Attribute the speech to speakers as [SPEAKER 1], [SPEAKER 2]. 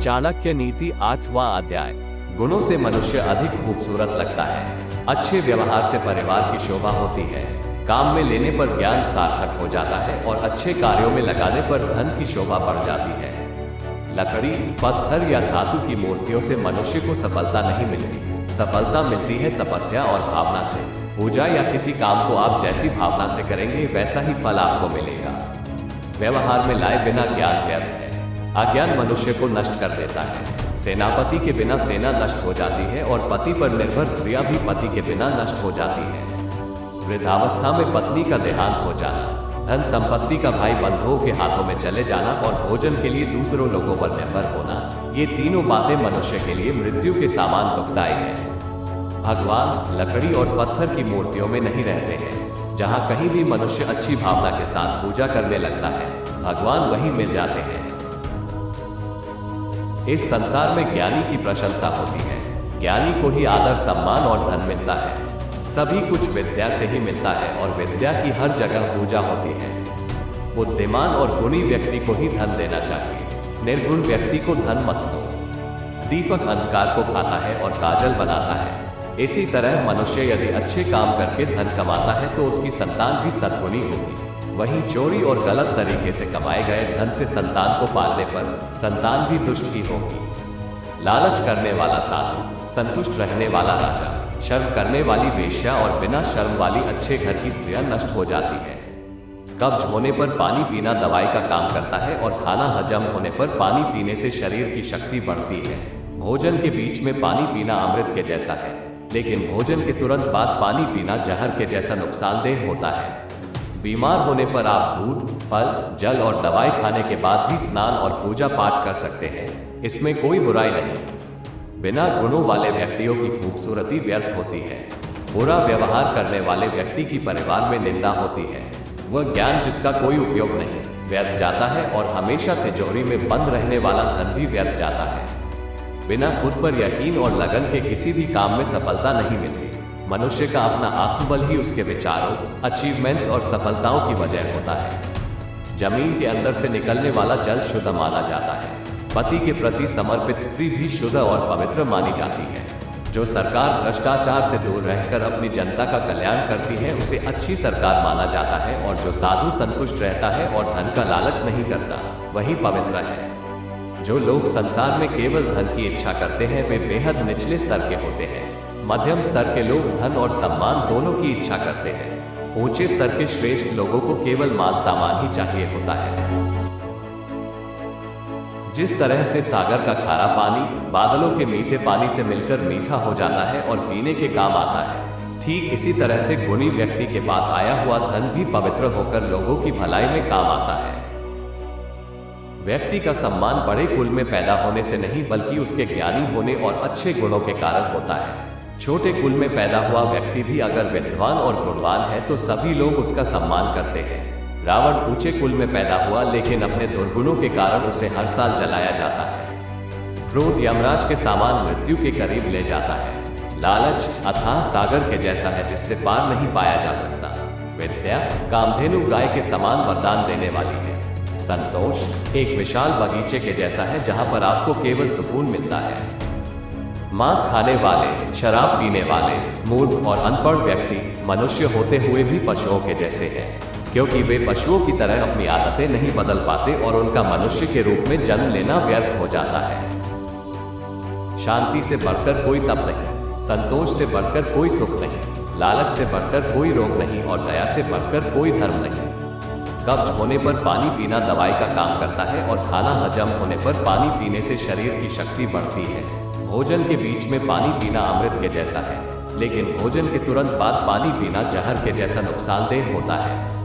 [SPEAKER 1] चाणक्य नीति 8वां अध्याय। गुणों से मनुष्य अधिक खूबसूरत लगता है। अच्छे व्यवहार से परिवार की शोभा होती है। काम में लेने पर ज्ञान सार्थक हो जाता है और अच्छे कार्यों में लगाने पर धन की शोभा बढ़ जाती है। लकड़ी, पत्थर या धातु की मूर्तियों से मनुष्य को सफलता नहीं मिलती। सफलता मिलती है तपस्या और भावना से। पूजा या किसी काम को आप जैसी भावना से करेंगे वैसा ही फल आपको मिलेगा। व्यवहार में लाए बिना ज्ञान व्यर्थ है। अज्ञान मनुष्य को नष्ट कर देता है। सेनापति के बिना सेना नष्ट हो जाती है और पति पर निर्भर स्त्रियां भी पति के बिना नष्ट हो जाती हैं। वृद्धावस्था में पत्नी का देहांत हो जाना, धन संपत्ति का भाई बंधुओं के हाथों में चले जाना और भोजन के लिए दूसरों लोगों पर निर्भर होना, ये तीनों बातें मनुष्य के लिए मृत्यु के समान दुखदायी है। भगवान लकड़ी और पत्थर की मूर्तियों में नहीं रहते हैं। जहाँ कहीं भी मनुष्य अच्छी भावना के साथ पूजा करने लगता है, भगवान वहीं मिल जाते हैं। इस संसार में ज्ञानी की प्रशंसा होती है। ज्ञानी को ही आदर, सम्मान और धन मिलता है। सभी कुछ विद्या से ही मिलता है और विद्या की हर जगह पूजा होती है। बुद्धिमान और गुणी व्यक्ति को ही धन देना चाहिए। निर्गुण व्यक्ति को धन मत दो। दीपक अंधकार को खाता है और काजल बनाता है। इसी तरह मनुष्य यदि अच्छे काम करके धन कमाता है तो उसकी संतान भी सद्गुणी होगी। वहीं चोरी और गलत तरीके से कमाए गए धन से संतान को पालने पर संतान भी दुष्ट ही होगी। लालच करने वाला साधु, संतुष्ट रहने वाला राजा, शर्म करने वाली वेश्या और बिना शर्म वाली अच्छे घर की स्त्रियां नष्ट हो जाती है। कब्ज होने पर पानी पीना दवाई का काम करता है और खाना हजम होने पर पानी पीने से शरीर की शक्ति बढ़ती है। भोजन के बीच में पानी पीना अमृत के जैसा है, लेकिन भोजन के तुरंत बाद पानी पीना जहर के जैसा नुकसानदेह होता है। बीमार होने पर आप दूध, फल, जल और दवाई खाने के बाद भी स्नान और पूजा पाठ कर सकते हैं। इसमें कोई बुराई नहीं। बिना गुणों वाले व्यक्तियों की खूबसूरती व्यर्थ होती है। बुरा व्यवहार करने वाले व्यक्ति की परिवार में निंदा होती है। वह ज्ञान जिसका कोई उपयोग नहीं, व्यर्थ जाता है और हमेशा तिजोरी में बंद रहने वाला धन भी व्यर्थ जाता है। बिना खुद पर यकीन और लगन के किसी भी काम में सफलता नहीं मिलती। मनुष्य का अपना आत्मबल ही उसके विचारों, अचीवमेंट्स और सफलताओं की वजह होता है। जमीन के अंदर से निकलने वाला जल शुद्ध माना जाता है। पति के प्रति समर्पित स्त्री भी शुद्ध और पवित्र मानी जाती है। जो सरकार भ्रष्टाचार से दूर रहकर अपनी जनता का कल्याण करती है उसे अच्छी सरकार माना जाता है, और जो साधु संतुष्ट रहता है और धन का लालच नहीं करता वही पवित्र है। जो लोग संसार में केवल धन की इच्छा करते हैं वे बेहद निचले स्तर के होते हैं। मध्यम स्तर के लोग धन और सम्मान दोनों की इच्छा करते हैं। ऊंचे स्तर के श्रेष्ठ लोगों को केवल मान सम्मान ही चाहिए होता है। जिस तरह से सागर का खारा पानी बादलों के मीठे पानी से मिलकर मीठा हो जाता है और पीने के काम आता है, ठीक इसी तरह से गुणी व्यक्ति के पास आया हुआ धन भी पवित्र होकर लोगों की भलाई में काम आता है। व्यक्ति का सम्मान बड़े कुल में पैदा होने से नहीं बल्कि उसके ज्ञानी होने और अच्छे गुणों के कारण होता है। छोटे कुल में पैदा हुआ व्यक्ति भी अगर विद्वान और गुणवान है तो सभी लोग उसका सम्मान करते हैं। रावण ऊंचे कुल में पैदा हुआ लेकिन अपने दुर्गुणों के कारण उसे हर साल जलाया जाता है। क्रोध यमराज के समान मृत्यु के करीब ले जाता है। लालच अथाह सागर के जैसा है जिससे पार नहीं पाया जा सकता। विद्या कामधेनु गाय के समान वरदान देने वाली है। संतोष एक विशाल बगीचे के जैसा है जहां पर आपको केवल सुकून मिलता है। मांस खाने वाले, शराब पीने वाले, मूर्ख और अनपढ़ व्यक्ति मनुष्य होते हुए भी पशुओं के जैसे हैं, क्योंकि वे पशुओं की तरह अपनी आदतें नहीं बदल पाते और उनका मनुष्य के रूप में जन्म लेना व्यर्थ हो जाता है। शांति से बढ़कर कोई तप नहीं, संतोष से बढ़कर कोई सुख नहीं, लालच से बढ़कर कोई रोग नहीं और दया से बढ़कर कोई धर्म नहीं। कब्ज होने पर पानी पीना दवाई का काम करता है और खाना हजम होने पर पानी पीने से शरीर की शक्ति बढ़ती है। भोजन के बीच में पानी पीना अमृत के जैसा है, लेकिन भोजन के तुरंत बाद पानी पीना जहर के जैसा नुकसानदेह होता है।